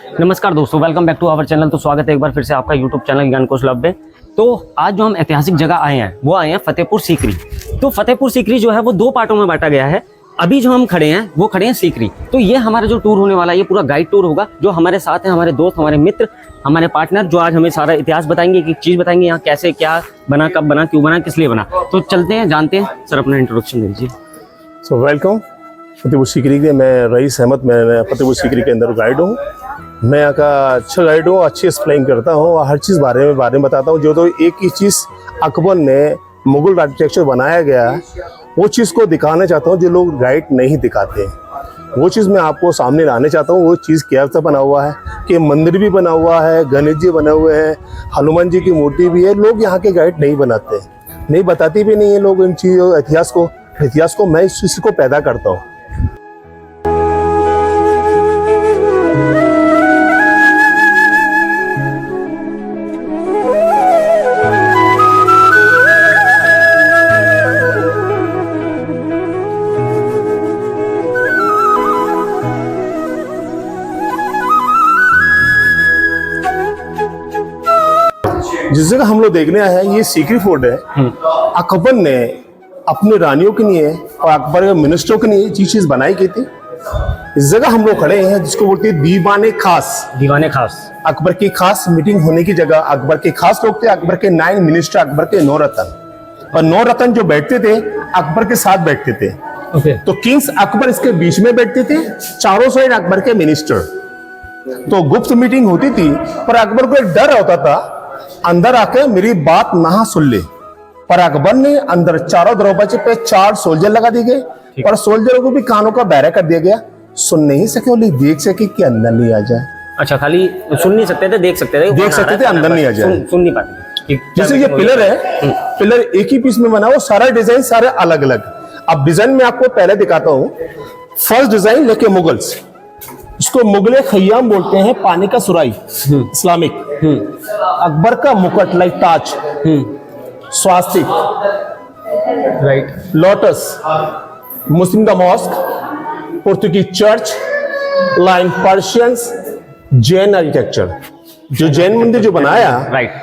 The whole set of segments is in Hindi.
नमस्कार दोस्तों, welcome back to our channel. तो स्वागत है एक बार फिर से आपका यूट्यूब चैनल ज्ञान कौशल में। तो आज जो हम ऐतिहासिक जगह आए हैं वो आए हैं फतेहपुर सीकरी। तो फतेहपुर सीकरी जो है वो दो पार्टों में बांटा गया है। अभी जो हम खड़े हैं वो खड़े हैं सीकरी। तो ये हमारा जो टूर होने वाला है ये पूरा गाइड टूर होगा। जो हमारे साथ हैं हमारे दोस्त, हमारे मित्र, हमारे पार्टनर, जो आज हमें सारा इतिहास बताएंगे, एक चीज़ बताएंगे यहाँ कैसे क्या बना, कब बना, क्यों बना, किस लिए बना। तो चलते हैं, जानते हैं। सर अपना इंट्रोडक्शन दे दीजिए। सो वेलकम फतेहपुर सीकरी के। मैं रईस अहमद, मैं फतेहपुर सीकरी के अंदर गाइड हूँ। मैं यहाँ का अच्छा गाइड हूँ, अच्छी एक्सप्लेन करता हूँ और हर चीज़ बारे में बताता हूँ। जो तो एक ही चीज़ अकबर ने मुगल आर्किटेक्चर बनाया गया है वो चीज़ को दिखाना चाहता हूँ जो लोग गाइड नहीं दिखाते हैं। वो चीज़ मैं आपको सामने लाने चाहता हूँ। वो चीज़ कैसा बना हुआ है कि मंदिर भी बना हुआ है, गणेश जी बने हुए हैं, हनुमान जी की मूर्ति भी है। लोग यहाँ के गाइड नहीं बनाते, नहीं बताते भी नहीं है लोग इन चीज़ों इतिहास को मैं इस चीज़ को पैदा करता हूँ। जिस जगह हम लोग देखने आए हैं ये सीकरी फोर्ट है। अकबर ने अपने रानियों के लिए और अकबर के मिनिस्टरों के लिए ये चीज बनाई की थी। इस जगह हम लोग खड़े हैं जिसको बोलते हैं दीवाने खास। दीवाने खास अकबर की खास मीटिंग होने की जगह। अकबर के खास लोग थे, अकबर के 9 मिनिस्टर, अकबर के 9 रतन। और 9 रतन जो बैठते थे अकबर के साथ बैठते थे। तो किंग्स अकबर इसके बीच में बैठते थे, चारों साइड अकबर के मिनिस्टर। तो गुप्त मीटिंग होती थी पर अकबर को एक डर होता था अंदर आके मेरी बात ना सुन ले। पर अकबर ने अंदर चारों दरवाजे पे 4 सोल्जर लगा दिए गए और सोल्जरों को भी कानों का बहरा कर दिया गया। सुन नहीं सके, बोले देख सके कि अंदर नहीं आ जाए। अच्छा, खाली सुन नहीं सकते थे, देख सकते थे, अंदर नहीं आ जाए। सुन नहीं पाते। जैसे ये पिलर है, पिलर एक ही पीस में बना हुआ, सारा डिजाइन सारे अलग अलग। अब डिजाइन में आपको पहले दिखाता हूँ। फर्स्ट डिजाइन लेके मुगल्स, इसको मुगले खय्याम बोलते हैं, पानी का सुराई इस्लामिक। अकबर का मुकुट लाइक ताज, स्वास्तिक, राइट, लोटस, मुस्लिम का मॉस्क, पुर्तगाली church, line Persians, Jain architecture. जो जैन मंदिर जो बनाया, राइट,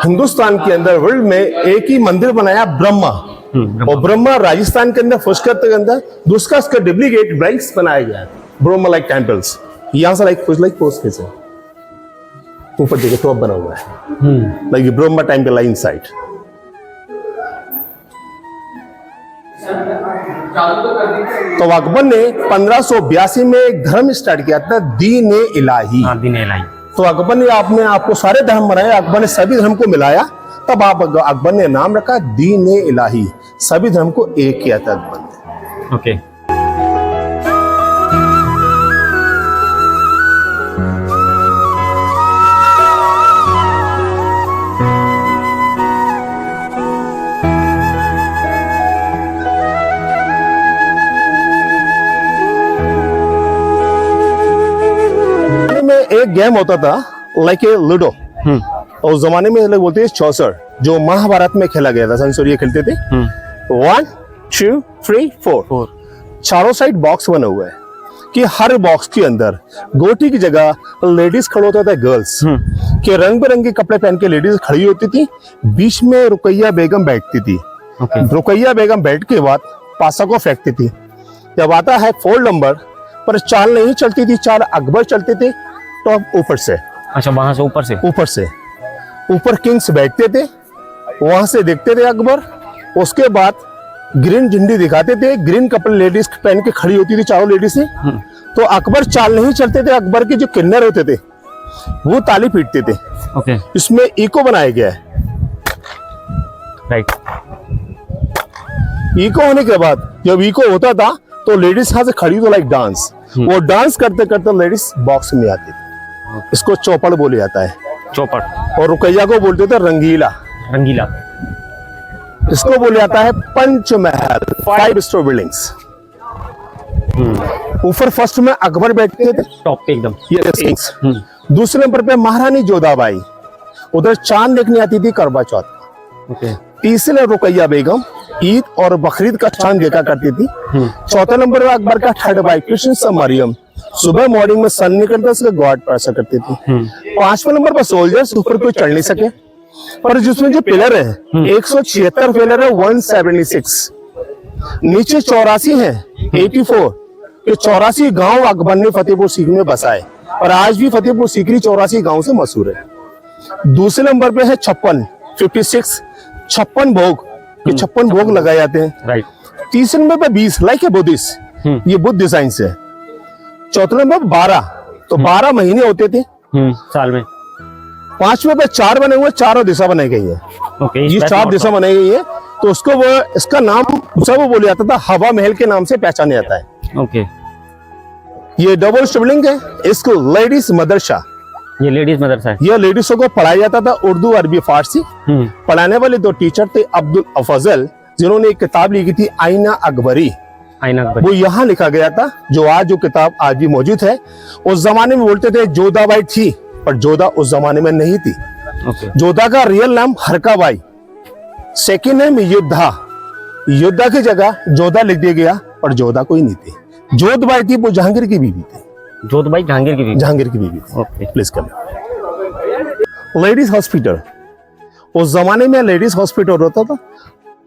हिंदुस्तान के अंदर वर्ल्ड में एक ही मंदिर बनाया ब्रह्मा। और ब्रह्मा राजस्थान के अंदर फर्स्ट के अंदर, दूसरा इसका डुप्लीकेट ब्लैंक्स बनाया गया ब्रह्मा लाइक टेम्पल्स। यहाँ से लाइक पोस्ट कैसे ऊपर देखिए तो अब बना हुआ है like Brahma temple line side. तो अकबर ने 1582 में एक धर्म स्टार्ट किया था, दीन ए इलाही। दीन ए इलाही। तो अकबर ने आपको सारे धर्म बनाए, अकबर ने सभी धर्म को मिलाया, तब अकबर ने नाम रखा दीन ए इलाही। सभी धर्म को एक किया था अकबर ने। ओके। एक गेम होता था लाइक ए लूडो, और उस जमाने में लोग बोलते हैं चौसर, जो महाभारत में खेला गया था। संसूरिया खेलते थे। 1 2 3 4 चारों साइड बॉक्स बना हुआ है कि हर बॉक्स के अंदर गोटी की जगह लेडीज खड़े होता था, गर्ल्स के रंग बिरंगे कपड़े पहन के लेडीज खड़ी होती थी। बीच में रुकैया बेगम बैठती थी। रुकैया बेगम बैठ के बाद पासा को फेंकती थी। जब आता है 4 नंबर पर चाल नहीं चलती थी, चाल अकबर चलते थे टॉप ऊपर से। अच्छा, वहां से ऊपर किंग्स बैठते थे, वहां से देखते थे अकबर। उसके बाद ग्रीन झंडी दिखाते थे, ग्रीन कपड़े लेडीज पहन के खड़ी होती थी चारों लेडीज से। तो अकबर चाल नहीं चलते थे, अकबर के जो किन्नर होते थे वो ताली पीटते थे। ओके। इसमें इको बनाया गया है। राइट। इको होने के बाद जब इको होता था तो लेडीज यहाँ से खड़ी तो लाइक डांस, वो डांस करते करते लेडीज बॉक्स में आती थी। इसको चौपड़ बोले जाता है, चौपड़। और रुकैया को बोलते थे रंगीला। इसको बोले जाता है पंचमहल, 5 स्टोर बिल्डिंग्स। ऊपर फर्स्ट में अकबर बैठते थे टॉप पे एकदम, यस। दूसरे नंबर पे महारानी जोधाबाई, उधर चांद देखने आती थी करवा चौथ। तीसरे रुकैया बेगम, ईद और बकरीद का चांद देखा करती थी। चौथा नंबर पर अकबर का थर्ड भाई कृष्ण सा मरियम, सुबह मॉर्निंग में सन निकलता उसका गार्ड ऐसा करती थी। 5वें नंबर पर सोल्जर्स, ऊपर कोई चढ़ नहीं सके, पर जिसमें जो पिलर है 176 पिलर है, 176 नीचे 84 है, 84 ये 84 गांव अकबर ने फतेहपुर सीकरी में बसाए और आज भी फतेहपुर सीकरी 84 गांव से मशहूर है। दूसरे नंबर पे है 56 भोग, ये 56 भोग लगाए जाते हैं। राइट। तीसरे नंबर पे 20 लाइक ए बुद्धिस्ट, ये बुद्ध डिजाइन से है। चौथे नंबर पे 12, तो 12 महीने होते थे साल में। 5वें पे 4 बने हुए, चारों दिशा बनाई गई है। ओके, ये 4 दिशा बनाई गई है, तो उसको वो इसका नाम सब वो बोला जाता था, हवा महल के नाम से पहचाना जाता है। ओके, ये डबल स्टबलिंग है, इसको लेडीज मदरसा, ये लेडीज मदरसा है। यह लेडीजों को पढ़ाया जाता था, उर्दू अरबी फारसी। पढ़ाने वाले 2 टीचर थे, अब्दुल अफजल, जिन्होंने एक किताब लिखी थी आईना अकबरी, वो यहाँ लिखा गया था, जो आज जो किताब आज भी मौजूद है। उस जमाने में बोलते थे जोधाबाई थी, पर जोधा उस जमाने में नहीं थी। जोधा का रियल नाम हरकाबाई, सेकेंड नेम योद्धा, योद्धा की जगह जोधा लिख दिया गया, पर जोधा कोई नहीं थी। जोधबाई थी, वो जहांगीर की बीवी थी। जोधबाई जहांगीर की बीवी, जहांगीर की बीवी थी। Okay, please come. Ladies hospital, उस जमाने में लेडीज हॉस्पिटल होता था।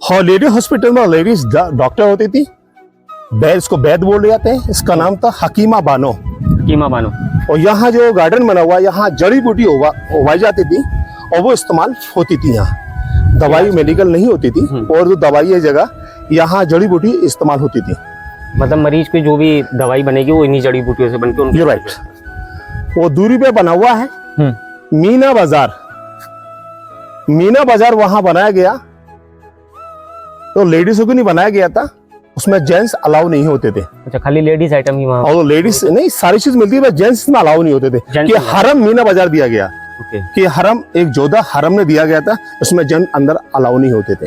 हाँ, लेडीज हॉस्पिटल में लेडीज डॉक्टर होती थी, बैद, इसको बैद बोल जाते हैं। इसका नाम था हकीमा बानो। हकीमा बानो। और यहाँ जो गार्डन बना हुआ, यहाँ जड़ी बूटी उगाई जाती थी और वो इस्तेमाल होती थी। यहाँ दवाई मेडिकल नहीं होती थी, और जो दवाई है जगह, यहाँ जड़ी बूटी इस्तेमाल होती थी। मतलब मरीज की जो भी दवाई बनेगी वो इन्हीं जड़ी बूटियों से बनकर उनकी। राइट। वो दूरी पे बना हुआ है मीना बाजार। मीना बाजार वहां बनाया गया, तो लेडीजों को नहीं बनाया गया था, उसमें जेंट्स अलाउ नहीं होते थे। अच्छा, खाली लेडीज आइटम ही वहाँ। और लेडीज नहीं, सारी चीज मिलती है, जेंट्स में अलाउ नहीं होते थे। कि हरम मीना बाजार दिया गया, कि हरम एक जोधा हरम में दिया गया था, उसमें जेंट्स अंदर अलाउ नहीं होते थे।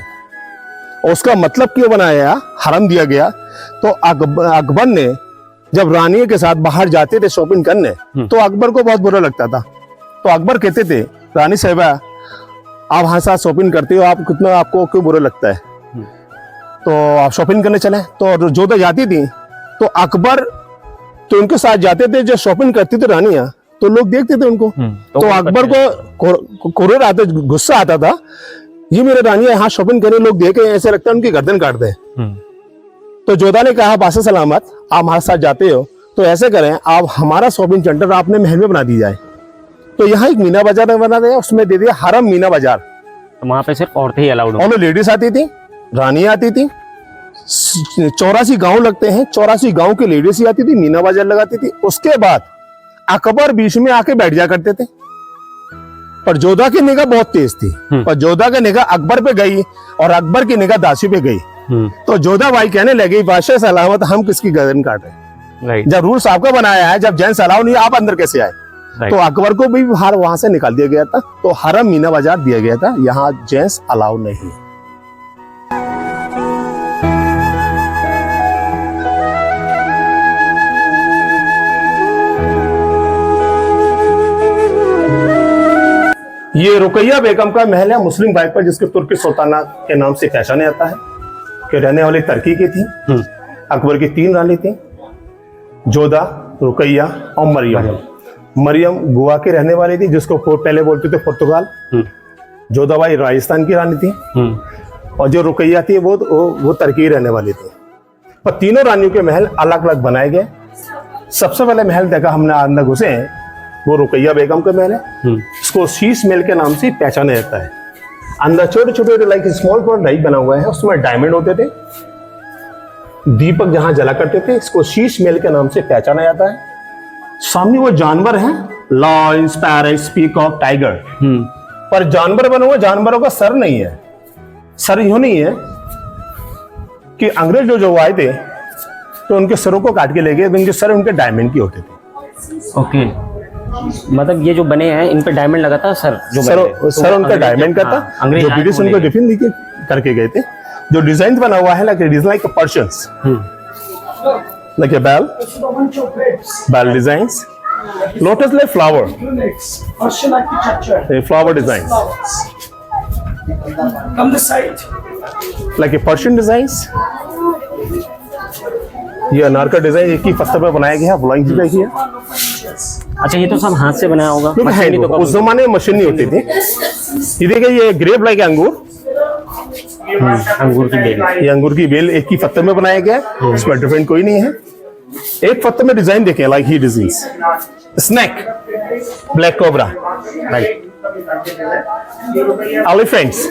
और उसका मतलब क्यों बनाया, हरम दिया गया, तो अकबर ने जब रानी के साथ बाहर जाते थे शॉपिंग करने, तो अकबर को बहुत बुरा लगता था। तो अकबर कहते थे, रानी साहिबा आप हमारे साथ शॉपिंग करते हो, आप कितना, आपको क्यों बुरा लगता है, तो आप शॉपिंग करने चले। तो जोधा जाती थी, तो अकबर तो उनके साथ जाते थे, जो शॉपिंग करती थी रानियां, तो लोग देखते थे उनको। तो अकबर को कुरेर आता, गुस्सा आता था, ये मेरे रानियां यहाँ शॉपिंग करने, लोग देखे, ऐसे लगता है उनकी गर्दन काट दे। तो जोधा ने कहा, बादशाह सलामत, आप हमारे साथ जाते हो तो ऐसे करें, आप हमारा शॉपिंग सेंटर आपने महल में बना दी जाए। तो यहाँ एक मीना बाजार बना दिया, उसमें दे दिया हरम मीना बाजार। तो वहाँ पे सिर्फ औरतें ही अलाउड, और लेडीज आती थी, रानियां आती थी। 84 गांव लगते हैं, 84 गांव की लेडीज ही आती थी, मीना बाजार लगाती थी। उसके बाद अकबर बीच में आके बैठ जा करते थे, पर जोधा की निगाह बहुत तेज थी, पर जोधा की निगाह अकबर पे गई और अकबर की निगाह दासी पे गई। तो जोधा भाई कहने लगी, बादशाह सलामत, हम किसकी गर्दन काट रहे, जब रूल्स आपका बनाया है, जब जेंट्स अलाउ नहीं, आप अंदर कैसे आए। तो अकबर को भी बाहर वहां से निकाल दिया गया था, तो हरम मीना बाजार दिया गया था, यहाँ जेंट्स अलाउ नहीं। ये रुकैया बेगम का महल है, मुस्लिम वाइपर, जिसके तुर्की सुल्ताना के नाम से पहचाने जाता है, कि रहने वाली तुर्की की थी। अकबर की 3 रानी थी, जोधा, रुकैया और मरियम। मरियम गोवा की रहने वाली थी, जिसको पहले बोलते थे पुर्तगाल। जोधाबाई राजस्थान की रानी थी, और जो रुकैया थी वो तुर्की रहने वाली थी। पर तीनों रानियों के महल अलग अलग बनाए गए। सबसे पहले महल देखा हमने अंदर घुसे, वो रुकैया बेगम का महल है, इसको शीश महल के नाम से पहचाना जाता है। अंदर छोटे छोटे लाइक स्मॉल पॉट लाइक बना हुआ है, उसमें डायमंड होते थे, दीपक जहां जला करते थे, इसको शीश महल के नाम से पहचाना जाता है। सामने वो जानवर हैं, लॉयन, पैरट, पीकॉक, टाइगर, पर जानवर बना हुआ, जानवरों का सर नहीं है। सर यूं नहीं है कि अंग्रेज जो आए थे तो उनके सरों को काट के ले गए, उनके सर उनके डायमंड के होते थे। ओके, मतलब ये जो बने हैं इन पे डायमंड लगा था, सर सर उनका डायमंड का था, जो ब्रिटिश उनको डिफिन लेके करके गए थे। जो डिजाइन बना हुआ है like Persians, like a bell designs, lotus like flower, Persian architecture. a flower designs, Come this side. like a Persian designs, ये अनार का डिजाइन एक ही पत्थर पे बनाया गया है, ब्लाइंग जी का ही है। अच्छा, ये तो सब हाथ से बनाया होगा, क्योंकि है मशीनी तो उस जमाने में मशीन नहीं होती थी। ये देखिए, ये ग्रेप लाइक अंगूर, अंगूर की बेल। ये अंगूर की बेल एक ही पत्थर में बनाया गया है, इसमें डिफरेंट कोई नहीं है। एक पत्थर में डिजाइन देखें, लाइक ही disease snake, black cobra, right, elephants,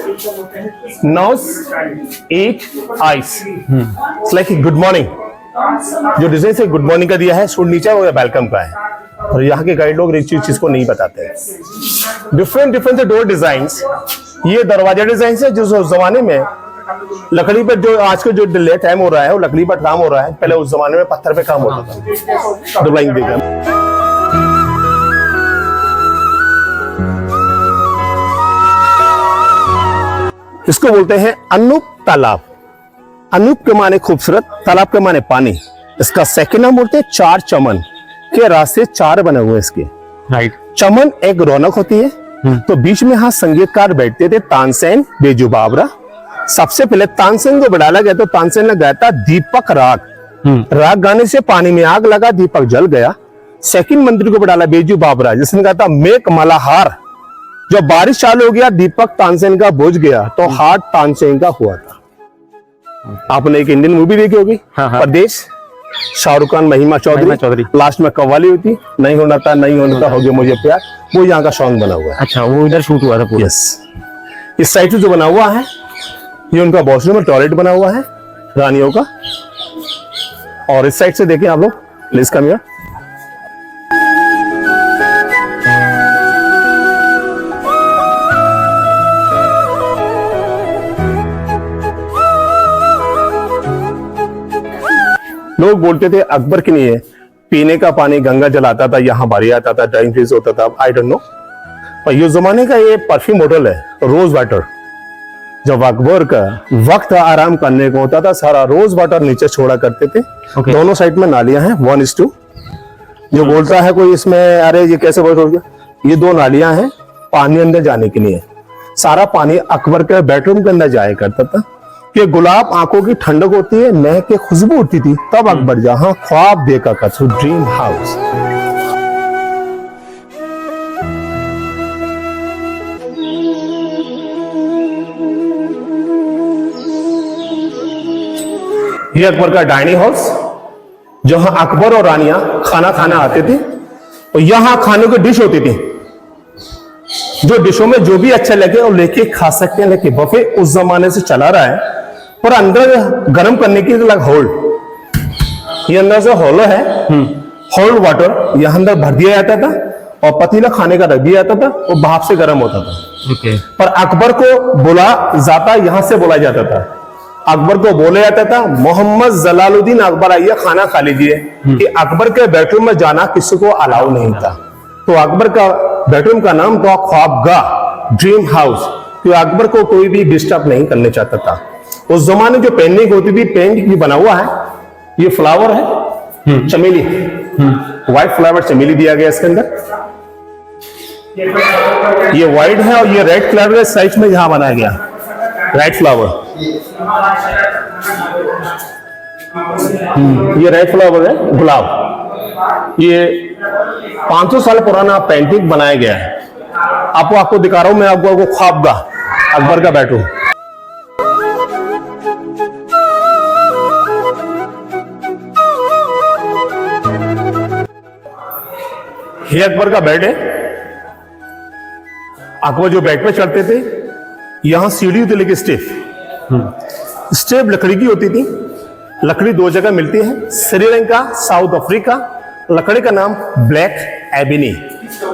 nose, eat, eyes, it's like good morning. जो डिजाइन से गुड मॉर्निंग का दिया है, सूट नीचे वो वेलकम का है। और यहाँ के गाइड लोग एक चीज को नहीं बताते हैं। डिफरेंट डिफरेंट डोर डिजाइन्स, ये दरवाजा डिजाइन है जो उस जमाने में लकड़ी पर, जो आज का जो टाइम हो रहा है वो लकड़ी पर काम हो रहा है, पहले उस जमाने में पत्थर पे काम होता था। डबलाइंग देखा, इसको बोलते हैं अनूप तालाब। अनूप के माने खूबसूरत, तालाब के माने पानी। इसका सेकंड नाम बोलते हैं चार चमन के रास्ते, चार बने हुए इसके। राइट, चमन एक रौनक होती है, तो बीच में यहाँ संगीतकार बैठते थे, तानसेन, बेजू बावरा। सबसे पहले तानसेन को बढ़ाया गया, तो तानसेन ने गाया था दीपक राग। राग गाने से पानी में आग लगा, दीपक जल गया। सेकंड मंत्री को बढ़ाया बेजू बावरा, जिसने कहा था मेघ मलाहार। जब बारिश चालू हो गया, दीपक तानसेन का बुझ गया, तो हार्ट तानसेन का हुआ था। आपने एक इंडियन मूवी देखी होगी, परदेश, शाहरुख खान, महिमा चौधरी, लास्ट में कव्वाली होती, नहीं होना था नहीं होना था, हो गया मुझे प्यार, वो यहाँ का सॉन्ग बना हुआ है। अच्छा, वो इधर शूट हुआ था पूरा। यस, इस साइड से जो बना हुआ है ये उनका वॉशरूम और टॉयलेट बना हुआ है रानियों का। और इस साइड से देखें आप लोग, प्लीज कम हियर। लोग बोलते थे अकबर के लिए पीने का पानी गंगा जल आता था, यहाँ बारी आता था, टाइम फ्रीज होता था, आई डोंट नो। पर ये जमाने का ये परफ्यूम होटल है, रोज वाटर। जब अकबर का वक्त आराम करने को होता था, सारा रोज वाटर नीचे छोड़ा करते थे। दोनों साइड में नालियां हैं, 1:2। जो बोलता है कोई इसमें अरे ये कैसे हो गया, ये 2 नालियां हैं पानी अंदर जाने के लिए। सारा पानी अकबर के बेडरूम के अंदर जाया करता था कि गुलाब आंखों की ठंडक होती है, महक की खुशबू होती थी। तब अकबर जहां ख्वाब देखा कर, ड्रीम हाउस। ये अकबर का डाइनिंग हाउस, जहां अकबर और रानियां खाना खाना आते थे, और यहां खाने की डिश होती थी। जो डिशों में जो भी अच्छा लगे और लेके खा सकते हैं, लेकिन बफे उस जमाने से चला रहा है। पर अंदर गर्म करने की अलग होल्ड, ये अंदर से होलो है, होल्ड वाटर यहाँ अंदर भर दिया जाता था, और पतीला खाने का रख दिया जाता था, वो भाप से गर्म होता था। पर अकबर को बोला जाता, यहां से बोला जाता था, अकबर को बोला जाता था मोहम्मद जलालुद्दीन अकबर आइए खाना खा लीजिए, कि अकबर के बेडरूम में जाना किसी को अलाउ नहीं था। तो अकबर का बेडरूम का नाम था ख्वाबगाह, ड्रीम हाउस, कि अकबर को कोई भी डिस्टर्ब नहीं करने चाहता था। उस जमाने जो पेंटिंग होती थी, पेंट भी बना हुआ है, ये फ्लावर है चमेली, व्हाइट फ्लावर चमेली दिया गया इसके अंदर। ये व्हाइट है और ये रेड कलर के साइज में यहां बनाया गया, रेड फ्लावर। ये रेड फ्लावर है, गुलाब। ये 500 साल पुराना पेंटिंग बनाया गया है। आपको दिखा रहा हूं मैं, आपको ख्वाबगाह, अकबर का बेडरूम। ये अकबर का बेड है। अकबर जो बेड पे चढ़ते थे, यहां सीढ़ी होती, लेकिन स्टेप लकड़ी की होती थी। लकड़ी 2 जगह मिलती है, श्रीलंका, साउथ अफ्रीका। लकड़ी का नाम ब्लैक एबिनी,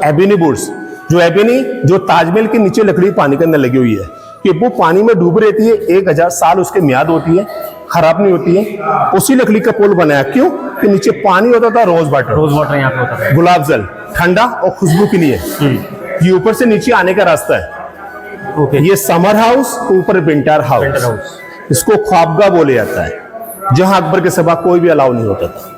एबिनी वुड्स। जो एबिनी, जो ताजमहल के नीचे लकड़ी पानी के अंदर लगी हुई है, कि वो पानी में डूब रहती है, 1000 साल उसकी मियाद होती है, खराब नहीं होती है। उसी लकड़ी का पुल बनाया, क्यों कि नीचे पानी होता था, रोज वाटर यहाँ पे होता था, गुलाब जल, ठंडा और खुशबू के लिए। ये ऊपर से नीचे आने का रास्ता है। ये समर हाउस, ऊपर विंटर हाउस। इसको ख्वाबगाह बोले जाता है, जहां अकबर के सिवा कोई भी अलाउ नहीं होता था।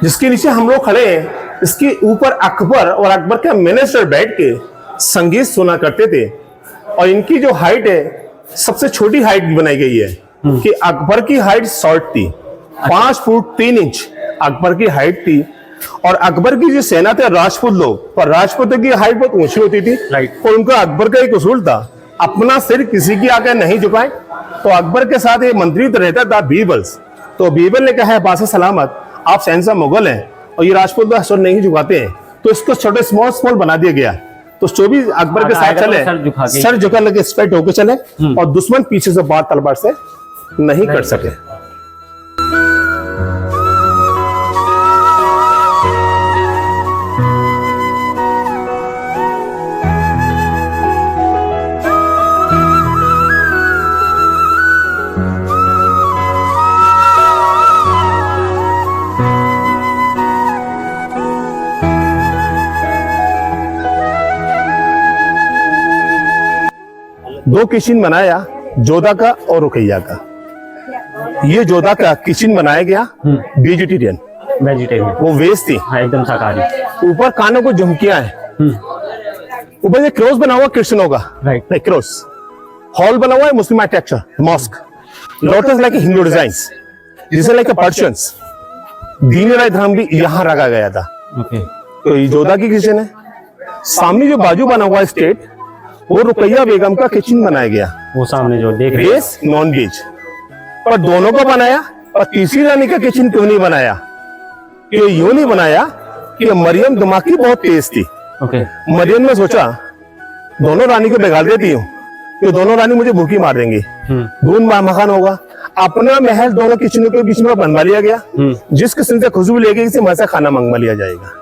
जिसके नीचे हम लोग खड़े हैं, इसके ऊपर अकबर और अकबर के मिनिस्टर बैठ के संगीत सुना करते थे। और इनकी जो हाइट है सबसे छोटी हाइट बनाई गई है कि अकबर की हाइट शॉर्ट थी, 5 फुट 3 इंच अकबर की हाइट थी। और अकबर की जो सेना थे राजपूत लोग, पर राजपूतों की हाइट बहुत ऊंची होती थी। राइट। और उनका अकबर का एक उसूल था, अपना सिर किसी की आगे नहीं झुकाएं। तो अकबर के साथ एक मंत्री तो रहता था बीरबल्स। तो बीरबल ने कहा, बादशाह सलामत, आप शहंशाह मुगल हैं और ये राजपूत का सर नहीं झुकाते हैं, तो इसको छोटे स्मॉल बना दिया गया। तो जो भी अकबर के साथ चले सर झुका लगे, स्ट्रेट होकर चले और दुश्मन पीछे से बात तलवार से नहीं कर सके। दो किचन बनाया, जोधा का और रुकैया का। ये जोधा का किचन बनाया गया वेजिटेरियन, वो वेज थी। हाँ, एकदम शाकाहारी। ऊपर कानों को झुमकियां है, ऊपर ये क्रॉस बना हुआ क्रिश्चियनों का, राइट। नहीं क्रॉस। हॉल बना हुआ है Muslim architecture, mosque. Lotus like Hindu designs, जिसे लाइक पर्शियंस। दीन राय धर्म भी यहाँ रखा गया था। ओके। तो ये जोधा की किचन है। सामने जो बाजू बना हुआ है स्टेट, वो रुकैया बेगम का किचन बनाया गया, वो सामने जो देख रहे हैं। Veg non veg. पर दोनों को बनाया, और तीसरी रानी का किचन क्यों नहीं बनाया? कि यूं नहीं बनाया कि मरियम दिमागी बहुत तेज थी। ओके। मरियम ने सोचा दोनों रानी को बिगाड़ देती हूँ, कि दोनों रानी मुझे भूखी मार देंगी, धूम मकान होगा। अपना महल दोनों किचनों के बीच में बनवा लिया गया। जिस किस्म से खुशबू लेगी इसे वहां से खाना मंगवा लिया जाएगा।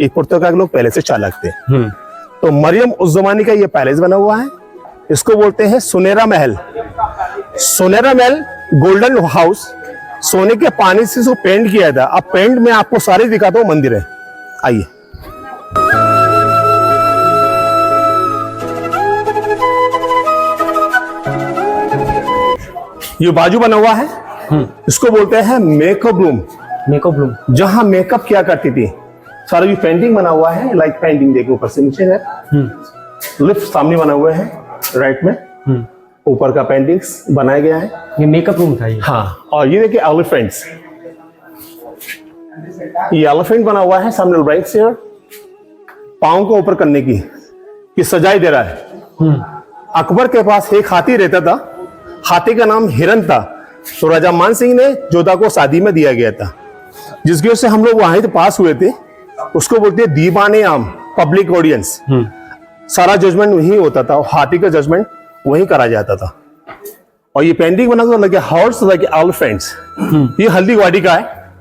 एक पुर्तगाल लोग पहले से चालाक थे। तो मरियम उस जमाने का ये पैलेस बना हुआ है, इसको बोलते हैं सुनहरा महल। सुनहरा महल, गोल्डन हाउस, सोने के पानी से इसको पेंट किया था। अब पेंट में आपको सारे दिखाता हूँ मंदिर है, आइए। ये बाजू बना हुआ है, इसको बोलते हैं मेकअप रूम। मेकअप रूम, जहां मेकअप किया करती थी। सारा भी पेंटिंग बना हुआ है, लाइक पेंटिंग देखो ऊपर से नीचे है। लिफ्ट सामने बना हुआ है राइट में, ऊपर का पेंटिंग्स बनाया गया है। ये मेकअप रूम था ये। हाँ, और ये देखिए एलिफेंट्स, ये एलिफेंट बना हुआ है सामने राइट से, पाँव को ऊपर करने की कि सजाई दे रहा है। अकबर के पास एक हाथी रहता था, हाथी का नाम हिरन था। तो राजा मान सिंह ने जोधा को शादी में दिया गया था, जिसकी वजह से हम लोग वहां पास हुए थे। उसको बोलते हैं दीवाने आम, पब्लिक ऑडियंस। सारा जजमेंट वहीं होता था, हाथी का जजमेंट वहीं करा जाता था। और ये पेंटिंग बना हुआ लगे हॉर्स लाइक एलिफेंट्स। ये हल्दी वाड़ी का है,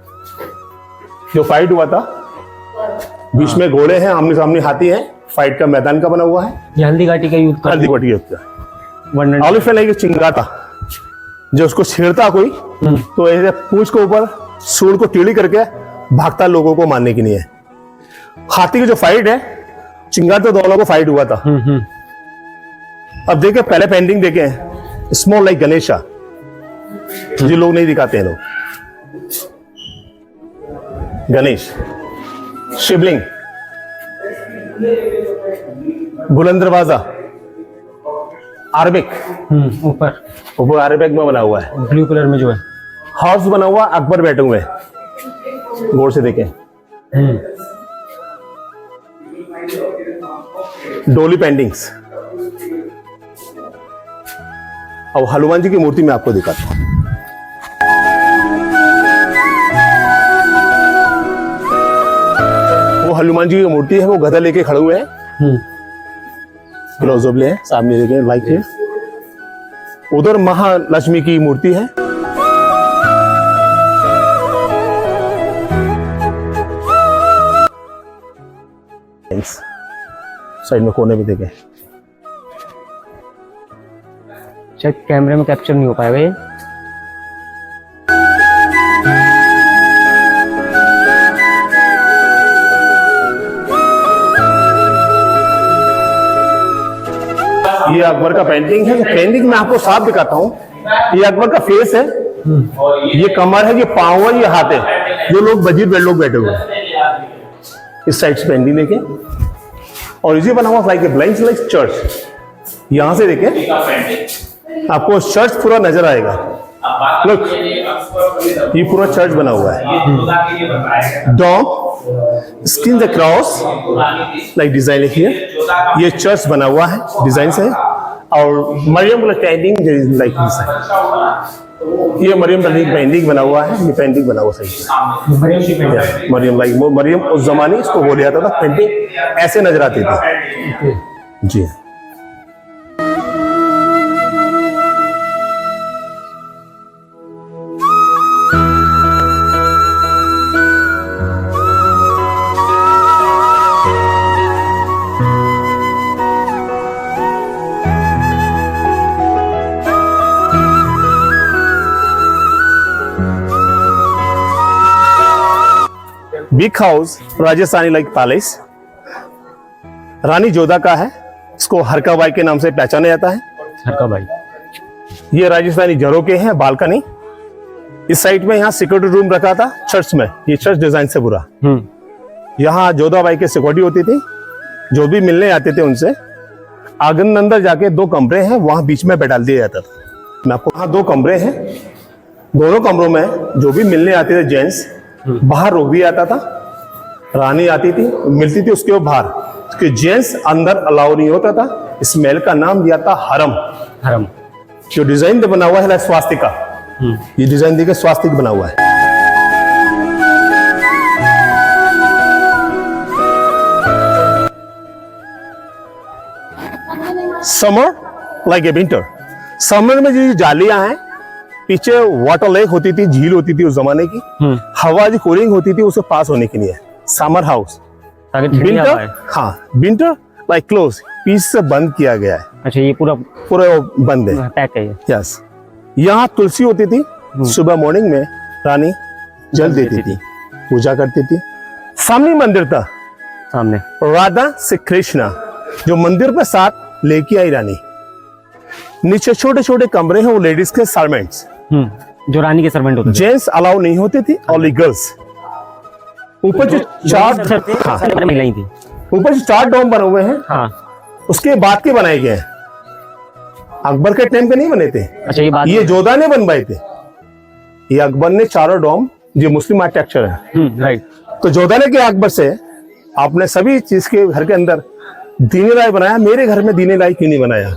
जो फाइट हुआ था, बीच में घोड़े हैं, आमने सामने हाथी है, फाइट का मैदान का बना हुआ है। ये हल्दी घाटी का युद्ध, हल्दी वाटी युद्ध का एलिफेंट लाइक चिंगा था, जो उसको छेड़ता कोई तो ऐसे पूंछ को ऊपर सूंड को टेढ़ी करके भागता लोगों को मारने के लिए। हाथी की जो फाइट है, चिंगार तो दोनों को फाइट हुआ था। अब देखे पहले पेंटिंग देखे, स्मॉल लाइक गणेशा, जो लोग नहीं दिखाते हैं लोग। गणेश, शिवलिंग, बुलंद दरवाजा, अरबिक, ऊपर अरबिक में बना हुआ है, ब्लू कलर में जो है। हाउस बना हुआ, अकबर बैठे हुए, गौर से देखें। डोली पेंटिंग्स। और हनुमान जी की मूर्ति मैं आपको दिखाता हूं। वो हनुमान जी की मूर्ति है, वो गदा लेके खड़े हुए हैं, क्लोजअप ले हैं, सामने देखें लाइक है। उधर महालक्ष्मी की मूर्ति है। साइड में कोने में देखें, शायद कैमरे में कैप्चर नहीं हो पाएगा ये। ये अकबर का पेंटिंग है। पेंटिंग मैं आपको साफ दिखाता हूँ। ये अकबर का फेस है, ये कमर है, ये पाँव है, ये हाथ है। जो लोग वजीर लोग बैठे हुए हैं, इस साइड से पेंटिंग देखें, और ये बना हुआ like a blind like church. यहां से देखें आपको चर्च पूरा नजर आएगा। लुक, ये पूरा चर्च बना हुआ है। Dome skin the cross like design लिखिए, ये चर्च बना हुआ है डिजाइन से। और मरियम पेंटिंग लाइक ये मरियम का पेंटिंग बना हुआ है, ये पेंटिंग बना हुआ सही मरियम लाइक मरियम उस जमाने इसको बोला जाता था, पेंटिंग ऐसे नजर आती थी जी। Big house Rajasthani like palace Rani Jodha का है, इसको हरकाबाई के नाम से पहचाना जाता है। हरकाबाई, ये राजस्थानी जड़ों के हैं बालकनी। इस साइड में यहाँ सिक्योरिटी रूम रखा था चर्च में, ये चर्च डिजाइन से पूरा। यहाँ जोधाबाई की सिक्योरिटी होती थी, जो भी मिलने आते थे उनसे। आंगन अंदर जाके 2 कमरे हैं, वहां बीच में बैठाल दिया जाता था। मैं आपको, यहाँ 2 कमरे हैं, दोनों कमरों में जो भी मिलने आते थे जेंट्स, बाहर रोक दिया जाता था। रानी आती थी, मिलती थी उसके बाहर, उसके जेंट्स अंदर अलाउ नहीं होता था। इस महल का नाम दिया था हरम। हरम जो डिजाइन बना हुआ है स्वास्तिका, ये डिजाइन देखिए स्वास्तिक बना हुआ है। Summer like a winter, summer में जो जालियां हैं, पीछे वाटर लेक होती थी, झील होती थी उस जमाने की, हवा जो कूलिंग होती थी उसे पास होने के लिए समर हाउस। विंटर, हाँ विंटर लाइक क्लोज, पीस से बंद किया गया है। अच्छा, ये पूरा बंद है, पैक है। यस। यहाँ तुलसी होती थी, सुबह मॉर्निंग में रानी जल देती थी, पूजा करती थी। सामने मंदिर था, सामने राधा से कृष्णा जो मंदिर पे साथ लेके आई रानी। नीचे छोटे छोटे कमरे हैं, वो लेडीज के सर्वेंट्स, जो रानी के सर्वेंट होते थे। जेंट्स अलाउ नहीं होते थे, ओनली गर्ल्स। ऊपर जो 4 महिलाएं थी, ऊपर जो 4 डोम बने हुए हैं, हाँ, उसके बाद के बनाए गए हैं, अकबर के टाइम पे नहीं बने थे। अच्छा, ये जोधा ने बनवाए थे। ये अकबर ने 4 डोम, जो मुस्लिम आर्किटेक्चर है, राइट। तो जोधा ने क्या अकबर से आपने सभी चीज के घर के अंदर दीने लाई बनाया, मेरे घर में दीने लाई क्यों नहीं बनाया?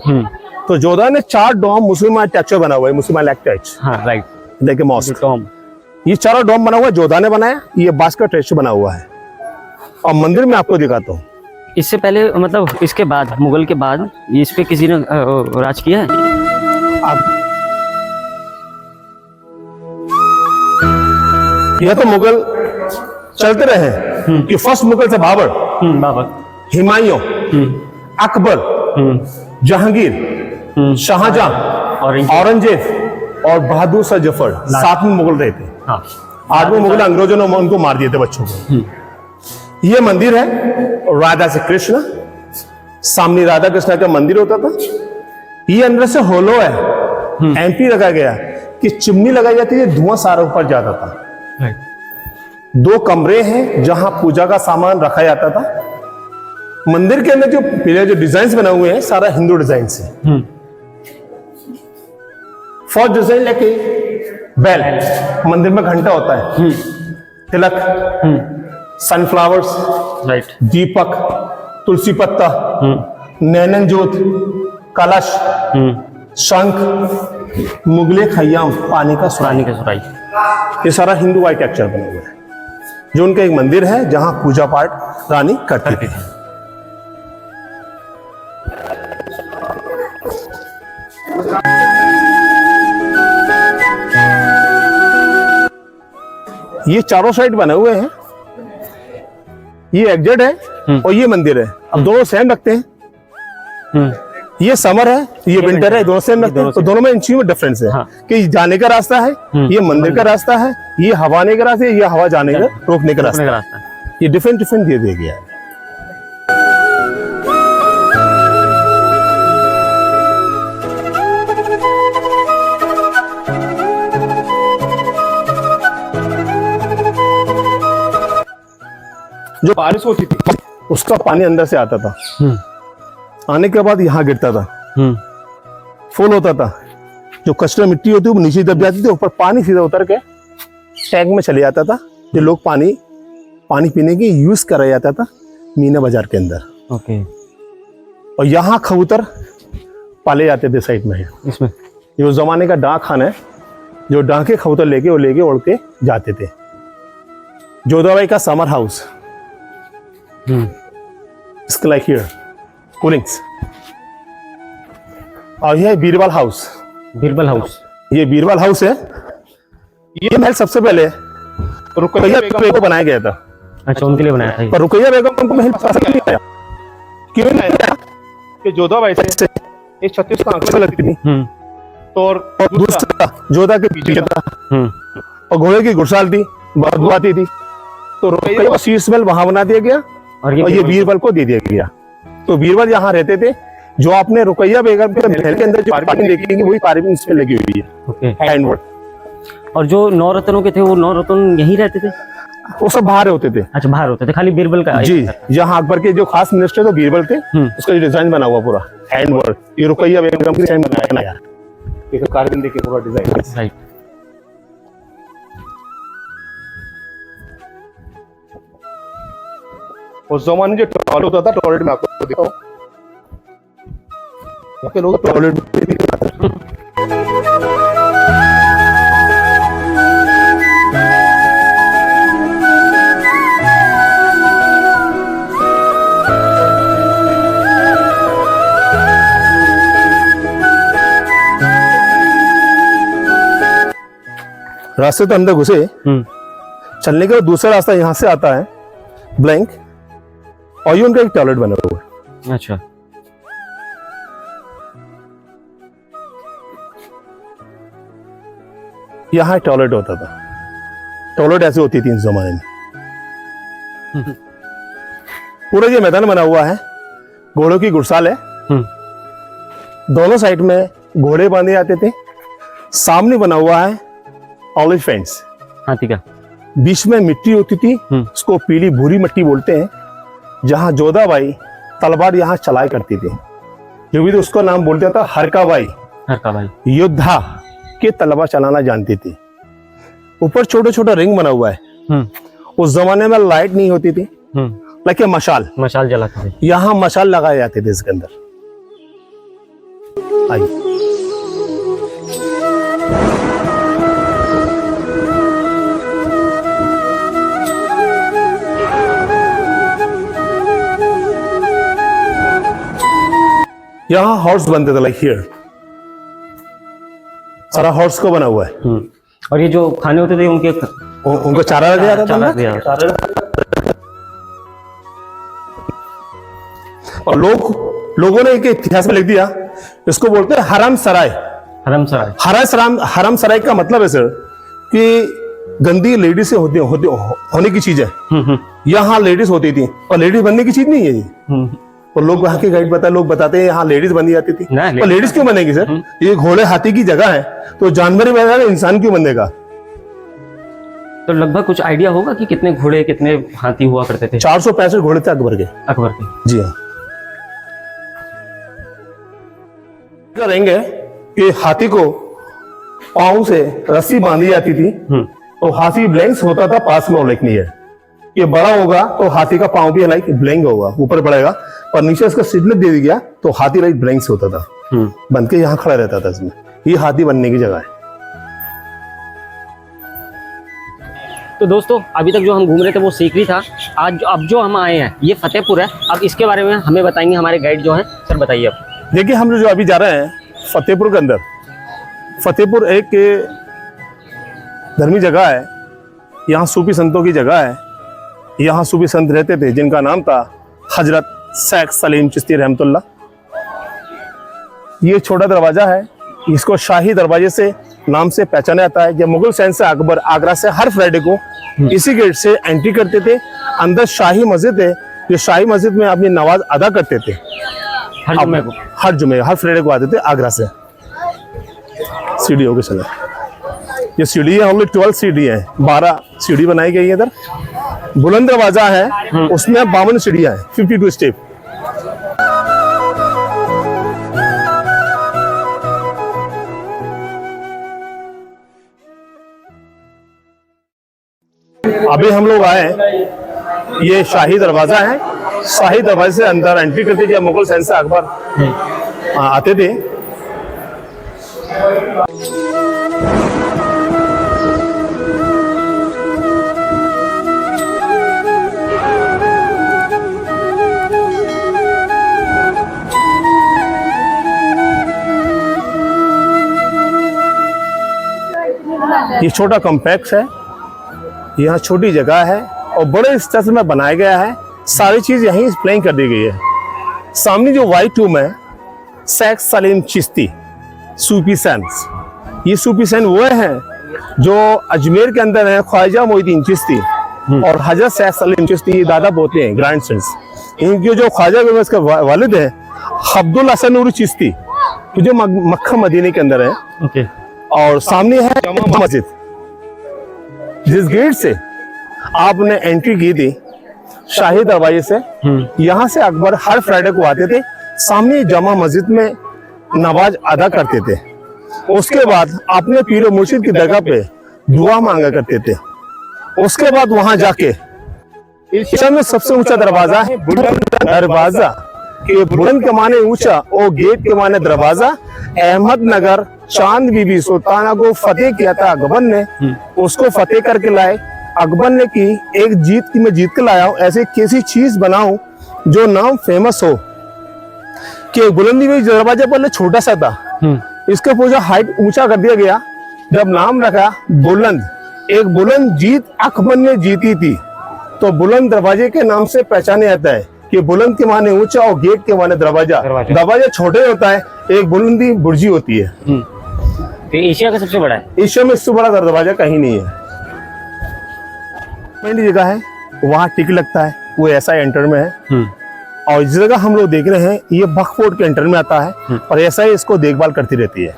तो जोधा ने 4 डोम मुस्लिम आर्किटेक्चर बना हुआ है, मुस्लिम आर्किटेक्चर, हाँ राइट। देखिए मॉस्क, ये 4 डोम बना हुआ है, जोधा ने बनाया। ये बांस का टेक्सचर बना हुआ है। और मंदिर में आपको दिखाता हूँ। इससे पहले मतलब इसके बाद, मुगल के बाद इस पे किसी ने राज किया है? यह तो मुगल चलते रहे कि फर्स्ट मुगल से बाबर, बाबर, हुमायूं, अकबर, जहांगीर, शाहजहां, औरंगजेब और बहादुर शाह जफर, 7 में मुगल रहे थे। हाँ। 8वें मुगल अंग्रेजों ने उनको मार दिए थे बच्चों को। ये मंदिर है राधा से कृष्ण, सामने राधा कृष्ण का मंदिर होता था। ये अंदर से होलो है, एमपी लगा गया कि चिमनी लगाई जाती थी, धुआं सारा ऊपर जाता था। 2 कमरे हैं जहां पूजा का सामान रखा जाता था। मंदिर के अंदर जो पीले जो डिजाइन बने हुए हैं, सारा हिंदू डिजाइन से। फर्स्ट डिजाइन लेके बेल, मंदिर में घंटा होता है, तिलक, सनफ्लावर्स, राइट, दीपक, तुलसी पत्ता, नैनन ज्योत, कलश, शंख, मुगले खयाम, पानी का सुराही, ये सारा हिंदू आर्किटेक्चर बना हुआ है। जो उनका एक मंदिर है जहां पूजा पाठ रानी करती थी। ये चारों साइड बने हुए हैं, ये एग्जिट है और ये मंदिर है। अब दोनों सेम रखते हैं। ये समर है, ये विंटर है, दोनों सेम रखते हैं। तो दोनों में इन चीजों में डिफरेंस है। कि जाने का रास्ता है, ये मंदिर का रास्ता है, ये हवा आने का रास्ता है, ये हवा जाने का रोकने का रास्ता है। ये डिफरेंट डिफरेंट दे दिया गया है। जो बारिश होती थी उसका पानी अंदर से आता था, आने के बाद यहाँ गिरता था, फुल होता था। जो कचरा मिट्टी होती वो नीचे दब जाती थी, ऊपर पानी सीधा उतर के टैंक में चले जाता था, जो लोग पानी पीने की यूज करा जाता था मीना बाजार के अंदर। ओके। और यहाँ कबूतर पाले जाते थे साइड में, इसमें ये उस जमाने का डाक खाना है, जो डाके कबूतर लेके उड़ के जाते थे। जोधाबाई का समर हाउस, इसके लाइक हियर कूलिंग्स। और यह है बीरबल हाउस। बीरबल हाउस, ये बीरबल हाउस है। ये महल सबसे पहले रुकैया बेगम को बनाया गया था। अच्छा, उनके लिए बनाया था ये। पर रुकैया बेगम को महल पसंद नहीं आया। क्यों नहीं आया? कि जोधाबाई से एक 36 का आंकड़ा लगती थी, तो और दूसरा जोधा के पीछे था, और घोड़े की घुड़साल थी, बदबू आती थी, तो रुकैया को शीश महल वहां बना दिया गया और ये बीरबल को दे दिया गया। तो बीरबल यहाँ रहते थे। जो आपने रुकैया बेगम के महल के अंदर जो कार्विंग देखेंगे वही कार्विंग इसमें लगी हुई है, ओके। हैंडवर्क। और जो 9 रत्नों के थे वो 9 रत्न यहीं रहते थे? वो सब बाहर होते थे। अच्छा, बाहर होते थे, खाली बीरबल का? जी, यहाँ अकबर के जो खास मिनिस्टर तो बीरबल थे, उसका जो डिजाइन बना हुआ पूरा हैंडवर्क, ये रुकैया बेगम की डिजाइन बनाया ना यार, ये कार्विंग देखे पूरा डिजाइन। राइट। उस जमाने जो टॉयलेट होता था, टॉयलेट में आपको दिखाओ, यहाँ के लोग टॉयलेट में भी जाते थे। रास्ते तो अंदर घुसे, चलने का दूसरा रास्ता यहाँ से आता है ब्लैंक, और ये उनका एक टॉयलेट बना हुआ है। अच्छा। यहाँ टॉयलेट होता था, टॉयलेट ऐसे होती थी इस जमाने में। पूरा ये मैदान बना हुआ है, घोड़ों की घुड़साल है, दोनों साइड में घोड़े बांधे जाते थे। सामने बना हुआ है ऑलिव फेंस, हाथी का। बीच में मिट्टी होती थी, उसको पीली भूरी मिट्टी बोलते हैं, जहां जोधाबाई तलवार यहाँ चलाया करती थी, जो भी तो उसका नाम बोलता था हरकाबाई। हरकाबाई योद्धा के तलवार चलाना जानती थी। ऊपर छोटा छोटा रिंग बना हुआ है। उस जमाने में लाइट नहीं होती थी, लेकिन मशाल जलाते थे। यहाँ मशाल लगाए जाते थे इसके अंदर। आइए, यहाँ हॉर्स बनते थे, लाइक हियर सारा हॉर्स को बना हुआ है। और ये जो खाने होते थे उनके उनको चारा दिया जाता था ना? और लोगों ने एक इतिहास में लिख दिया, इसको बोलते हैं हरम सराय। हरम सराय का मतलब है सर कि गंदी लेडीज से होने की चीज है। यहाँ लेडीज होती थी और लेडीज बनने की चीज नहीं है ये। और लोग वहाँ के गाइड लोग बताते हैं यहाँ लेडीज बनी जाती थी। और लेडीज क्यों बनेगी सर? ये घोड़े हाथी की जगह है, तो जानवर ही बनेगा, इंसान क्यों बनेगा? तो लगभग कुछ आइडिया होगा कि कितने घोड़े कितने हाथी हुआ करते थे? 465 घोड़े थे अकबर के। जी हाँ। करेंगे कि हाथी को पांव से रस्सी बांधी जाती थी, तो हाथी ब्लैंक्स होता था पास में उल्लेखनीय। ये बड़ा होगा तो हाथी का पांव भी लाइक ब्लैंक होगा, ऊपर बढ़ेगा, और नीचे इसका सिडनेस दे दिया तो हाथी लाइक ब्लैंक्स होता था, बन के यहाँ खड़ा रहता था इसमें। ये हाथी बनने की जगह है। तो दोस्तों, अभी तक जो हम घूम रहे थे वो सीकरी था। अब जो हम आए हैं ये फतेहपुर है। अब इसके बारे में हमें बताएंगे हमारे गाइड जो हैं। सर बताइए अब। देखिए, हम जो अभी जा रहे हैं फतेहपुर के अंदर। फतेहपुर एक धर्मी जगह है, यहाँ सूफी संतों की जगह है। यहाँ सूफी संत रहते थे जिनका नाम था हजरत शेख सलीम चिश्ती रहमतुल्लाह। ये छोटा दरवाजा है, इसको शाही दरवाजे से नाम से पहचाना जाता है। जब मुगल शहंशाह अकबर आगरा से हर फ्राइडे को इसी गेट से एंट्री करते थे। अंदर शाही मस्जिद है, जो शाही मस्जिद में अपनी नमाज अदा करते थे हर जुमे, हर फ्राइडे को आते थे आगरा से। सीढ़ी होके चले, ये सीढ़ी है, ओनली 12 सीढ़ी है, 12 सीढ़ी बनाई गई है इधर। बुलंद दरवाजा है, उसमें 52 सीढ़ियां हैं, 52 स्टेप। अभी हम लोग आए, ये शाही दरवाजा है। शाही दरवाजे से अंदर एंट्री करते जब मुगल शहंशाह अकबर आते थे। ये छोटा कॉम्प्लेक्स है, यहाँ छोटी जगह है और बड़े स्तर में बनाया गया है। सारी चीज यहीं एक्सप्लेन कर दी गई है। सामने जो व्हाइट टूम है, शेख सलीम चिश्ती सूफी सेंस, ये सूफी सेंस वो है जो अजमेर के अंदर है। ख्वाजा मोइनुद्दीन चिश्ती और हजरत शेख सलीम चिश्ती ये दादा पोते हैं, ग्रैंड सन्स। इनके जो ख्वाजा के वालिद है अब्दुल हसन नूरी चिश्ती, जो मक्का मदीने के अंदर है। ओके। और सामने है जामा मस्जिद। जिस गेट से आपने एंट्री की थी शाही दरवाजे से, यहाँ से अकबर हर फ्राइडे को आते थे, सामने जामा मस्जिद में नमाज अदा करते थे। उसके बाद अपने पीर मुर्शिद की दरगाह पे दुआ मांगा करते थे। उसके बाद वहां जाके एशिया में सबसे ऊंचा दरवाजा है बुलंद दरवाजा, के बुलंद के माने ऊंचा और गेट के माने दरवाजा। अहमदनगर चांद बीबी सुल्ताना को फतेह किया था अकबर ने, उसको फतेह करके लाए। अकबर ने की एक जीत की मैं जीत के लाया हूं, ऐसे कैसी चीज बनाऊं जो नाम फेमस हो। कि बुलंदी में दरवाजा पहले छोटा सा था, इसका पूरा हाइट ऊंचा कर दिया गया। जब नाम रखा बुलंद, एक बुलंद जीत अकबर ने जीती थी, तो बुलंद दरवाजे के नाम से पहचाने जाता है कि बुलंद के माने ऊंचा और गेट के माने दरवाजा। दरवाजा छोटे होता है, एक बुलंदी बुर्जी होती है। तो एशिया का सबसे बड़ा है। एशिया में इससे बड़ा दरवाजा कहीं नहीं है। पहली जगह है वहाँ टिकट लगता है, वो ऐसा एंटर में है। और जिस जगह हम लोग देख रहे हैं ये बखफोर्ट के एंटर में आता है और ऐसा ही इसको देखभाल करती रहती है।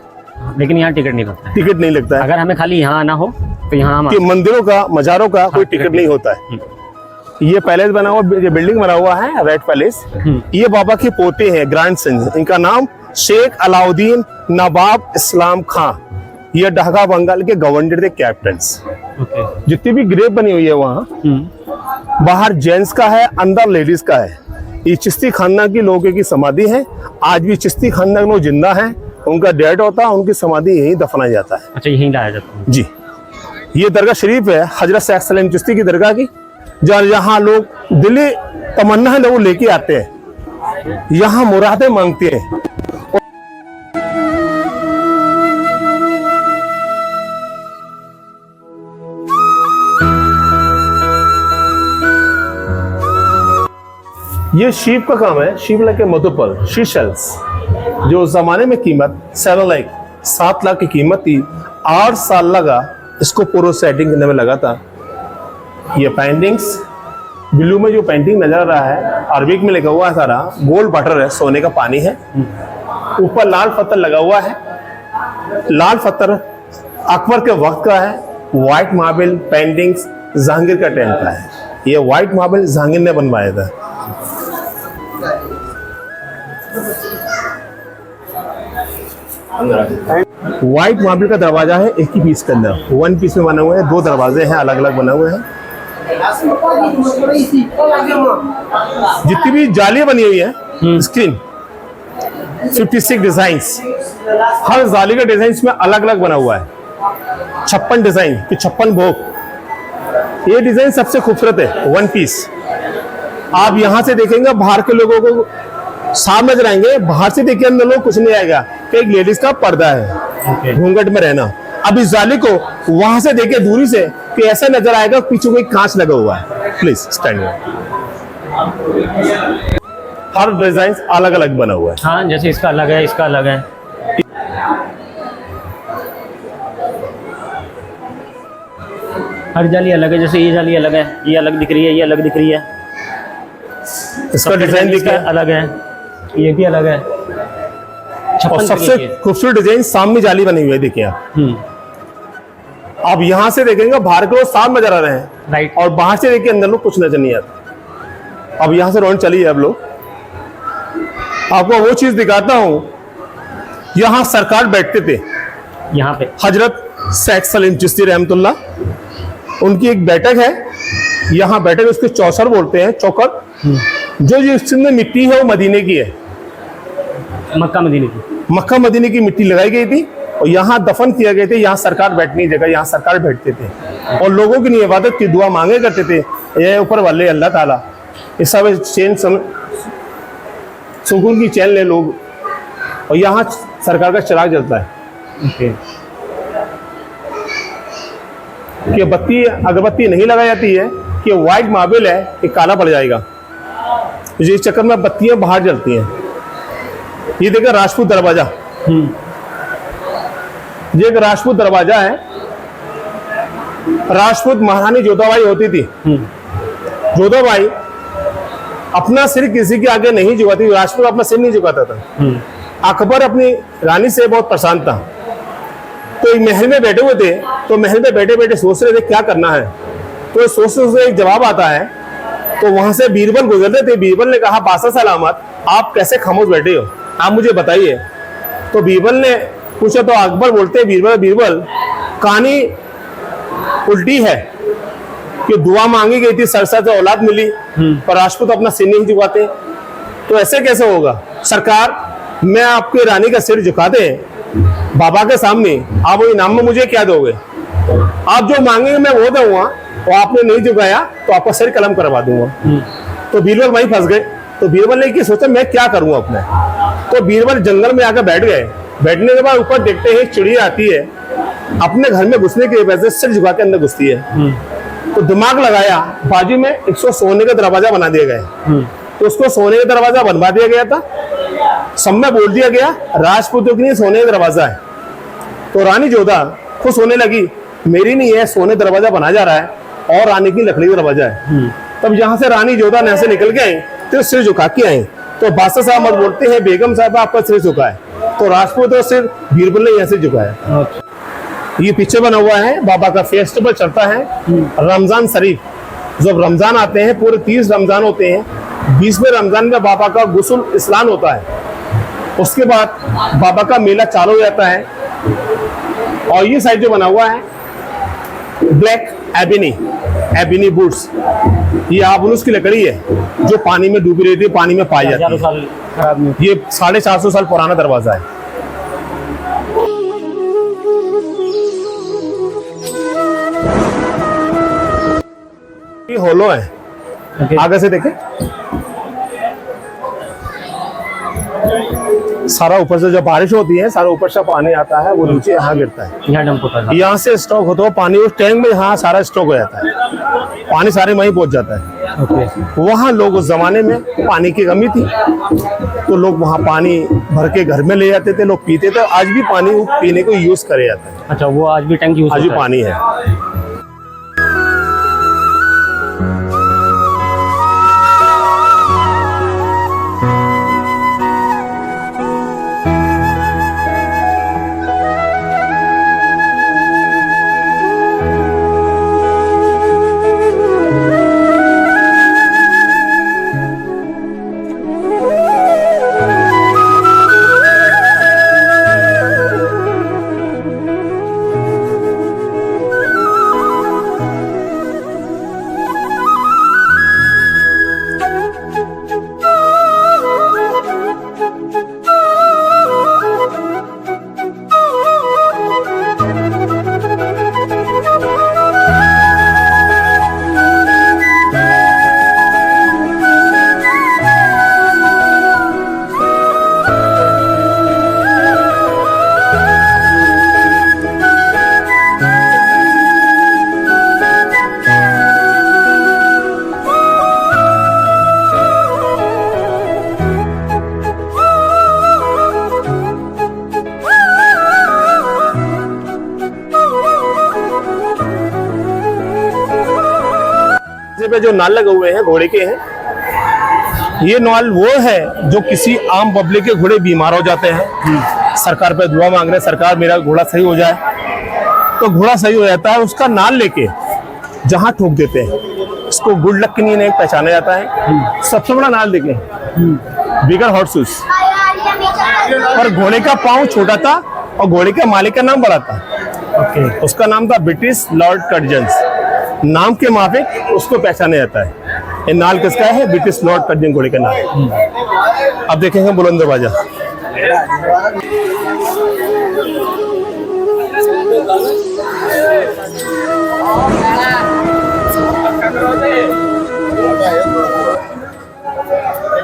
लेकिन यहाँ टिकट नहीं लगता है। टिकट नहीं लगता है। अगर हमें खाली यहाँ आना हो तो यहाँ हम मंदिरों का मजारों का कोई टिकट नहीं होता है। ये पैलेस बना हुआ, ये बिल्डिंग बना हुआ है रेड पैलेस। ये बाबा के पोते हैं, ग्रैंड सन। इनका नाम शेख अलाउद्दीन नवाब इस्लाम खां। ये ढाका बंगाल के गवर्नर थे, कैप्टन। जितनी भी ग्रेव बनी हुई है वहाँ, बाहर जेंट्स का है, अंदर लेडीज का है। ये चिश्ती खानदान की लोगों की समाधि है। आज भी चिश्ती खानदान लोग जिंदा हैं, उनका डेड होता है, उनकी समाधि यहीं दफनाया जाता है। अच्छा, यहीं लाया जाता है जी। ये दरगाह शरीफ है हजरत शेख सलीम चिश्ती की दरगाह की, जहाँ लोग दिली तमन्ना है लोग लेके आते हैं, यहाँ मुरादें मांगते हैं। ये शीप का काम है, शीप लगे मधुपर शीशल्स, जो उस जमाने में कीमत 7 लाख की कीमत थी। 8 साल लगा इसको पूरा सेटिंग करने में लगा था। ये पेंटिंग्स ब्लू में जो पेंटिंग नजर आ रहा है, अरबिक में लिखा हुआ है सारा, गोल्ड बटर है, सोने का पानी है। ऊपर लाल पत्थर लगा हुआ है। लाल पत्थर अकबर के वक्त का है। व्हाइट मार्बल पेंटिंग्स जहांगीर का टाइम का है। ये व्हाइट मार्बल जहांगीर ने बनवाया था। व्हाइट मार्बल का दरवाजा है, एक ही पीस के अंदर, 1 पीस में बने हुए हैं। 2 दरवाजे हैं, अलग अलग बने हुए हैं। जितनी भी जालियां बनी हुई है स्क्रीन, 56 डिजाइन्स, हर जाली का डिजाइन में अलग अलग बना हुआ है। 56 डिजाइन कि 56 भोग। ये डिजाइन सबसे खूबसूरत है, 1 पीस। आप यहां से देखेंगे, बाहर के लोगों को साफ नजर आएंगे, बाहर से देखिए अंदर लोग कुछ नहीं आएगा कि एक लेडीज का पर्दा है, घूंघट में रहना। अब इस जाली को वहां से देखे दूरी से कि ऐसा नजर आएगा पीछे कोई कांच लगा हुआ है। Please stand. हर डिजाइन अलग अलग बना हुआ है। हाँ, जैसे इसका अलग है, इसका अलग है। हर जाली अलग है, जैसे ये जाली अलग है, ये अलग दिख रही है, ये अलग दिख रही है। इसका डिजाइन देखिए अलग है, ये भी अलग है। और सबसे खूबसूरत डिजाइन सामने जाली बनी हुई है, देखिए आप। आप यहाँ से देखेंगे बाहर के लोग साफ नजर आ रहे हैं, राइट। और बाहर से देखिए अंदर लोग कुछ नजर नहीं आता। अब यहाँ से रौनक चली है। अब लोग आपको वो चीज दिखाता हूं, यहाँ सरकार बैठते थे, यहाँ पे हजरत शेख सलीम चिश्ती रहमतुल्लाह, उनकी एक बैठक है यहाँ, बैठक उसके चौसर बोलते हैं, चौकर। जो जिसमें मिट्टी है वो मदीने की है, मक्का मदीने की। मक्का मदीने की मिट्टी लगाई गई थी और यहाँ दफन किया गए थे। यहाँ सरकार बैठने की जगह, यहाँ सरकार बैठते थे और लोगों की नहीं इबादत की दुआ मांगे करते थे। ये ऊपर वाले अल्लाह ताला इस सब चैन सुकून की चैन ले लोग, और यहाँ सरकार का चिराग जलता है ओके। कि बत्ती अगरबत्ती नहीं लगाई जाती है कि व्हाइट मार्बल है कि काला पड़ जाएगा, इस चक्कर में बत्तियां बाहर जलती हैं। ये देखिए राजपूत दरवाजा, ये एक राजपूत दरवाजा है। राजपूत महारानी जोधाबाई होती थी। जोधाबाई अपना सिर किसी के आगे नहीं झुकाती, राजपूत अपना सिर नहीं झुकाता था। अकबर अपनी रानी से बहुत परेशान था, तो एक महल में बैठे हुए थे, तो महल में बैठे बैठे सोच रहे थे क्या करना है। तो सोचते एक जवाब आता है, तो वहां से बीरबल गुजरते थे। बीरबल ने कहा बादशाह सलामत, आप कैसे खामोश बैठे हो, आप मुझे बताइए। तो बीरबल ने पूछा, तो अकबर बोलते हैं बीरबल कहानी उल्टी है कि दुआ मांगी गई थी, सरसा से औलाद मिली, पर राजपूत अपना सिर नहीं झुकाते, तो ऐसे कैसे होगा। सरकार, मैं आपके रानी का सिर झुका दे बाबा के सामने, आप वो इनाम में मुझे क्या दोगे। आप जो मांगेंगे मैं वो दूंगा, और आपने नहीं झुकाया तो आपका सिर कलम करवा दूंगा। तो बीरबल वहीं फंस गए। तो बीरबल ने क्या सोचा, मैं क्या करूं अपने। तो बीरबल जंगल में आकर बैठ गए। बैठने के बाद ऊपर देखते हैं चिड़िया आती है, अपने घर में घुसने के वजह से सिर झुका के अंदर घुसती है। तो दिमाग लगाया, बाजू में 100 सोने का दरवाजा बना दिया गया, तो उसको सोने का दरवाजा बनवा दिया गया था। सब में बोल दिया गया राजपूतों के लिए सोने का दरवाजा है। तो रानी जोधा खुश होने लगी, मेरी नहीं है, सोने दरवाजा बना जा रहा है और रानी की लकड़ी का दरवाजा है। तब यहाँ से रानी जोधा ने ऐसे निकल के आई, तो सिर झुका के आई। तो बादशाह साहब मत बोलते हैं, बेगम साहब आपका सिर झुका है। तो राजपूत और सिर बीरबल ने यहाँ से झुकाया। ये पीछे बना हुआ है, बाबा का फेस्टिवल चलता है रमजान शरीफ। जब रमजान आते हैं, पूरे 30 रमजान होते हैं, 20वें रमजान में बाबा का गुस्ल इस्लान होता है। उसके बाद बाबा का मेला चालू हो जाता है। और ये साइड जो बना हुआ है ब्लैक एबिनी बूट्स, ये आबनूस की लकड़ी है जो पानी में डूबी रहती है, पानी में पाई जाती है। ये 450 साल पुराना दरवाजा है। ये होलो है, आगे से देखें, सारा ऊपर से जब बारिश होती है, सारा ऊपर से पानी आता है, वो नीचे यहाँ गिरता है, यहाँ डंप होता है, यहाँ से स्टॉक होता है पानी, उस टैंक में यहाँ सारा स्टॉक हो जाता है, पानी सारे वहीं पहुंच जाता है। ओके। वहाँ लोग उस जमाने में पानी की कमी थी, तो लोग वहाँ पानी भर के घर में ले जाते थे, लोग पीते थे। आज भी पानी पीने को यूज करे जाता है। अच्छा, वो आज भी टैंक यूज आज भी पानी है। पे जो नाल लगे हुए हैं घोड़े के हैं, ये नाल वो है जो किसी आम पब्लिक के घोड़े बीमार हो जाते हैं, सरकार पे दुआ मांग रहे हैं, सरकार मेरा घोड़ा सही हो जाए, तो घोड़ा सही हो जाता है। उसका नाल लेके जहां ठोक देते हैं, इसको गुड लक के लिए पहचाना जाता है। सबसे बड़ा नाल देखे, बिगर हॉर्सेस, पर घोड़े का पाँव छोटा था और घोड़े के मालिक का नाम बड़ा था। ओके। उसका नाम था ब्रिटिश लॉर्ड कर्जन्स। नाम के माफिक उसको पहचाना जाता है। ये नाल किसका है? ब्रिटिश लॉर्ड कर्जन घोड़े का नाम। अब देखेंगे बुलंद दरवाजा।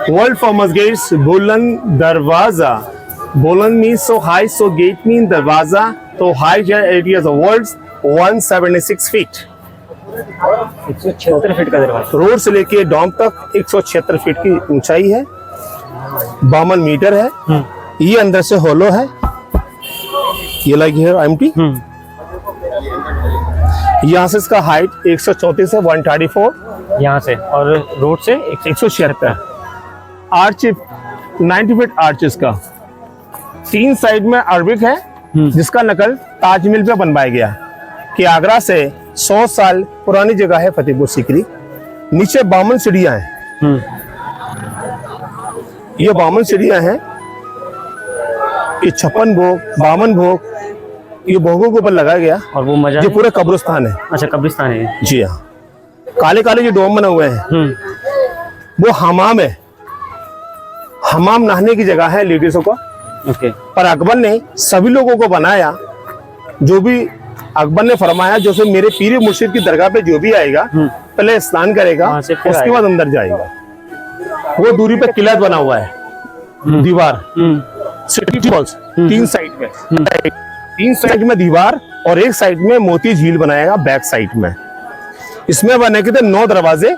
वर्ल्ड फेमस गेट्स बुलंद दरवाजा। बुलंद means so high, so gate means दरवाजा। तो height area of world 176 feet. 176 feet का दरवाजा। रोड से लेके डॉम तक 176 फीट की ऊंचाई है, 52 मीटर है। ये अंदर से होलो है। ये लगी है एम्प्टी। यहाँ से इसका हाइट 134 है, 134। यहाँ से और रोड से 176 आर्च 90 फीट आर्च इसका। 3 साइड में अरबिक है, जिसका नकल ताजमहल पे बनवाया गया कि आगरा से 100 साल पुरानी जगह है फतेहपुर सीकरी। नीचे 52 सीढ़ियां हैं। ये 52 सीढ़ियां हैं। ये 56 भोग, 52 भोग, ये भोगों के ऊपर लगाया गया। और वो मजा ये पूरा कब्रिस्तान है। अच्छा, कब्रिस्तान है। जी हाँ। काले काले जो डोम बने हुए हैं वो हमाम है। हमाम नहाने की जगह है लेडीजों का। ओके। पर अकबर ने सभी लोगों को बनाया। जो भी अकबर ने फरमाया, जैसे मेरे पीर मुर्शिद की दरगाह पे जो भी आएगा पहले स्नान करेगा, वहाँ से फिर उसके बाद अंदर जाएगा। वो दूरी पे किला बना हुआ है, दीवार, सिटी वॉल्स 3 साइड में। 3 साइड में दीवार और एक साइड में मोती झील बनाएगा बैक साइड में। इसमें बने के थे 9 दरवाजे।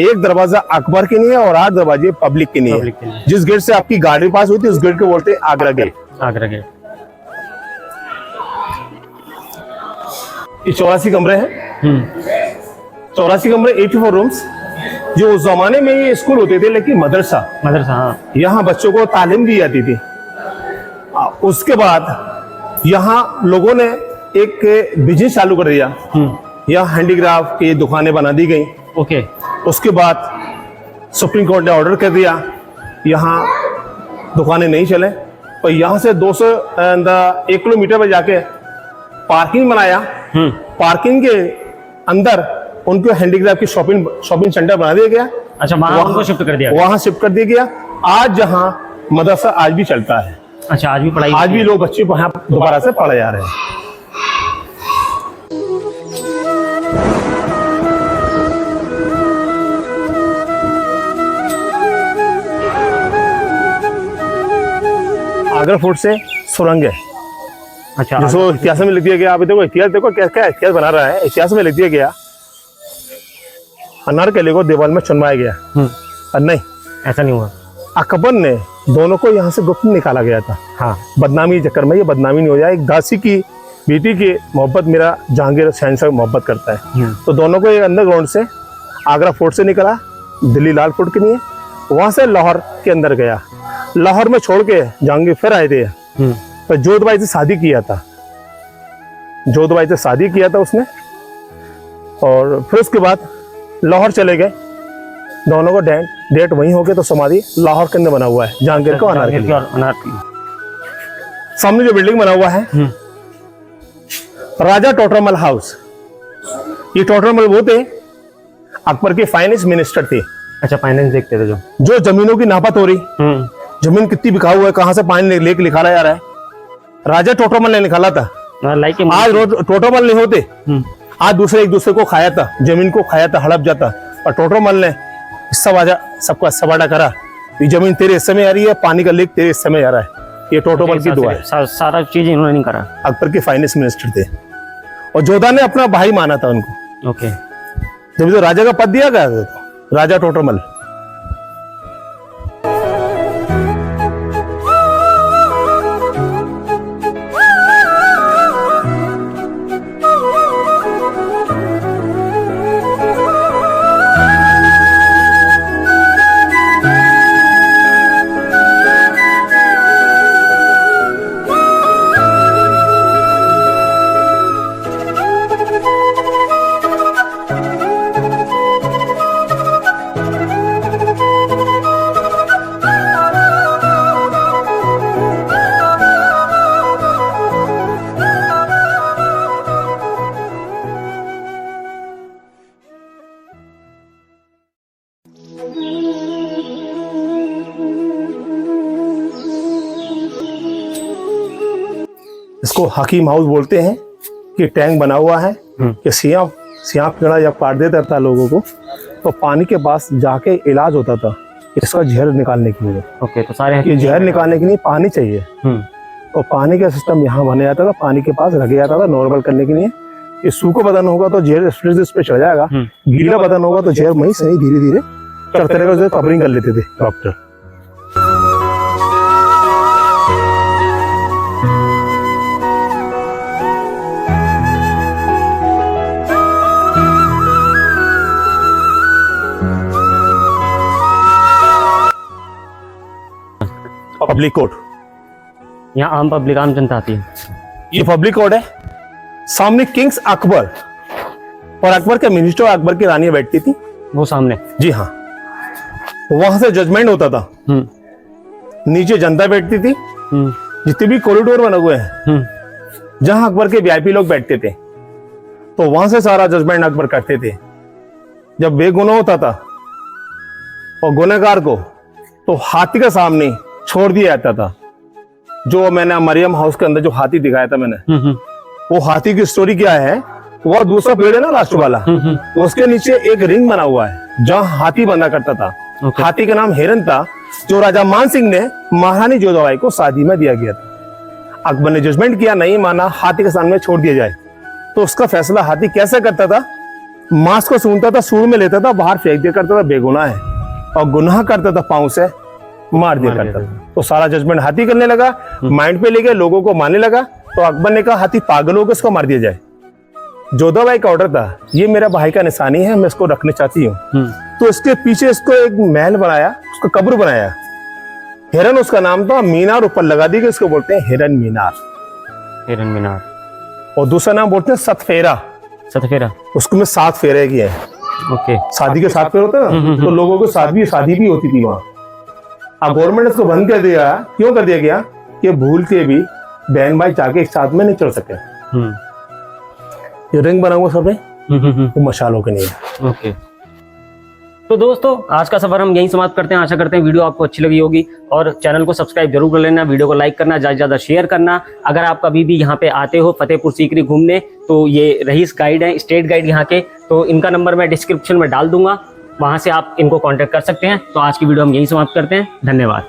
एक दरवाजा अकबर के लिए है और 8 दरवाजे पब्लिक के लिए पब्लिक के लिए। जिस गेट से आपकी गाड़ी पास होती है उस गेट को बोलते हैं आगरा गेट। आगरा गेट। ये 84 कमरे हैं। 84 कमरे, 84 रूम्स। जो उस जमाने में ये स्कूल होते थे, लेकिन मदरसा, हाँ। यहाँ बच्चों को तालीम दी जाती थी। उसके बाद यहाँ लोगों ने एक बिजनेस चालू कर दिया। यहाँ हैंडीक्राफ्ट की दुकानें बना दी गई। ओके। उसके बाद सुप्रीम कोर्ट ने ऑर्डर कर दिया यहाँ दुकानें नहीं चले। और यहाँ से 1 किलोमीटर पर जाके पार्किंग बनाया। पार्किंग के अंदर उनको हैंडीक्राफ्ट की शॉपिंग सेंटर बना दिया गया। अच्छा, वहाँ उनको शिफ्ट कर दिया। वहाँ शिफ्ट कर दिया गया। आज जहाँ मदरसा आज भी चलता है। अच्छा, आज भी पढ़ाई, आज भी लोग बच्चे को यहाँ दोबारा से पढ़ा जा रहे हैं। आगरा फोर्ट से सुरंग है। अच्छा, जिसको इतिहास में लिख दिया गया। अभी देखो इतिहास, देखो क्या क्या इतिहास बना रहा है। इतिहास में लिख दिया गया अनारकली को दीवार में चुनवाया गया। और नहीं, ऐसा नहीं हुआ। अकबर ने दोनों को यहाँ से गुप्त निकाला गया था। हाँ। बदनामी के चक्कर में, ये बदनामी नहीं हो जाए। एक दासी की बेटी की मोहब्बत मेरा जहांगीर शहंशाह मोहब्बत करता है। तो दोनों को एक अंडरग्राउंड से आगरा फोर्ट से निकला दिल्ली लाल फोर्ट के लिए। वहां से लाहौर के अंदर गया। लाहौर में छोड़ के जहांगीर फिर आए थे। तो जोधबाई से शादी किया था। जोधबाई से शादी किया था उसने। और फिर उसके बाद लाहौर चले गए। दोनों को डेट वहीं हो गए। तो समाधि लाहौर के अंदर बना हुआ है जहांगीर को अनारकली। सामने जो बिल्डिंग बना हुआ है राजा टोटरमल हाउस। ये टोटरमल वो थे अकबर के फाइनेंस मिनिस्टर थे। अच्छा, फाइनेंस देखते थे जो जमीनों की नापत हो रही, जमीन कितनी बिकाऊ है, कहां से पानी लेके निकाला जा रहा है, राजा टोटरमल ने निकाला था। आज टोटरमल नहीं होते, आज दूसरे एक दूसरे को खाया था, जमीन को खाया था, हड़प जाता। और टोटरमल ने सबका सवाड़ा करा, ये जमीन तेरे हिस्से में आ रही है, पानी का लीक तेरे हिस्से में आ रहा है। ये टोटरमल की दुआ है। सारा चीज इन्होंने नहीं करा। अकबर के फाइनेंस मिनिस्टर थे और जोधा ने अपना भाई माना था उनको। ओके। जब जो राजा का पद दिया गया था तो राजा टोटरमल। इसको हकीम हाउस बोलते हैं कि टैंक बना हुआ है कि सांप कीड़ा जब काट देता था लोगों को तो पानी के पास जाके इलाज होता था इसका जहर निकालने के लिए। ओके, तो सारे ये जहर निकालने के लिए पानी चाहिए और पानी का सिस्टम यहाँ बना जाता था, पानी के पास रखे जाता था नॉर्मल करने के लिए। ये सूखा बदन होगा तो जहर इस पे चढ़ जाएगा, गीला बदन होगा तो जहर वहीं सही धीरे धीरे चढ़ते रहेगा, कवरिंग कर लेते थे डॉक्टर। पब्लिक कोर्ट, यहाँ आम पब्लिक, आम जनता आती है। ये पब्लिक कोर्ट है। सामने किंग्स अकबर और अकबर के मिनिस्टर, अकबर की रानी बैठती थी वो सामने। जी हाँ, वहां से जजमेंट होता था। नीचे जनता बैठती थी, जितने भी कॉरिडोर बने हुए हैं जहां अकबर के वीआईपी लोग बैठते थे, तो वहां से सारा जजमेंट अकबर करते थे। जब बेगुनाह होता था और गुनहगार को तो हाथी के सामने छोड़ दिया जाता था। जो मैंने मरियम हाउस के अंदर जो हाथी दिखाया था मैंने, वो हाथी की स्टोरी क्या है, वो दूसरा पेड़ है ना लास्ट वाला, उसके नीचे एक रिंग बना हुआ है जहाँ हाथी बंधा करता था। हाथी का नाम हिरन था, जो राजा मान सिंह ने महारानी जोधाबाई को शादी में दिया गया था। अकबर ने जजमेंट किया, नहीं माना, हाथी के सामने छोड़ दिया जाए। तो उसका फैसला हाथी कैसे करता था, मांस को सूंघता था, सूंड में लेता था, बाहर फेंक दिया करता था, बेगुनाह है, और गुनाह करता था पांव से मार दिया करता था। तो सारा जजमेंट हाथी करने लगा, माइंड पे लेके लोगों को मारने लगा। तो अकबर ने कहा हाथी पागल हो गया, इसको मार दिया जाए। जोधाबाई का ऑर्डर था, ये मेरा भाई का निशानी है, मैं इसको रखना चाहती हूँ। तो इसके पीछे इसको एक महल बनाया, उसका कब्र बनाया। हिरन उसका नाम था, मीनार ऊपर लगा दी, इसको बोलते हैं हिरन मीनार। हिरन मीनार। और दूसरा नाम बोलते हैं सतफेरा। सतफेरा, उसको में 7 फेरे किए हैं। ओके, शादी के 7 फेरे होते हैं ना, तो लोगों को शादी भी होती थी वहां। अब गवर्नमेंट इसको बंद कर दिया। क्यों कर दिया गया कि भूल के भी बहन भाई जाके एक साथ में नहीं चल सके। ये रिंग बना हुआ सब है, वो मशालों के नहीं है। ओके, तो दोस्तों आज का सफर हम यहीं समाप्त करते हैं। आशा करते हैं वीडियो आपको अच्छी लगी होगी और चैनल को सब्सक्राइब जरूर कर लेना, वीडियो को लाइक करना, ज़्यादा से ज़्यादा शेयर करना। अगर आप कभी भी यहाँ पे आते हो फतेहपुर सीकरी घूमने, तो ये रईस गाइड है, स्टेट गाइड यहाँ के, तो इनका नंबर मैं डिस्क्रिप्शन में डाल दूंगा, वहाँ से आप इनको कॉन्टैक्ट कर सकते हैं। तो आज की वीडियो हम यहीं समाप्त करते हैं। धन्यवाद।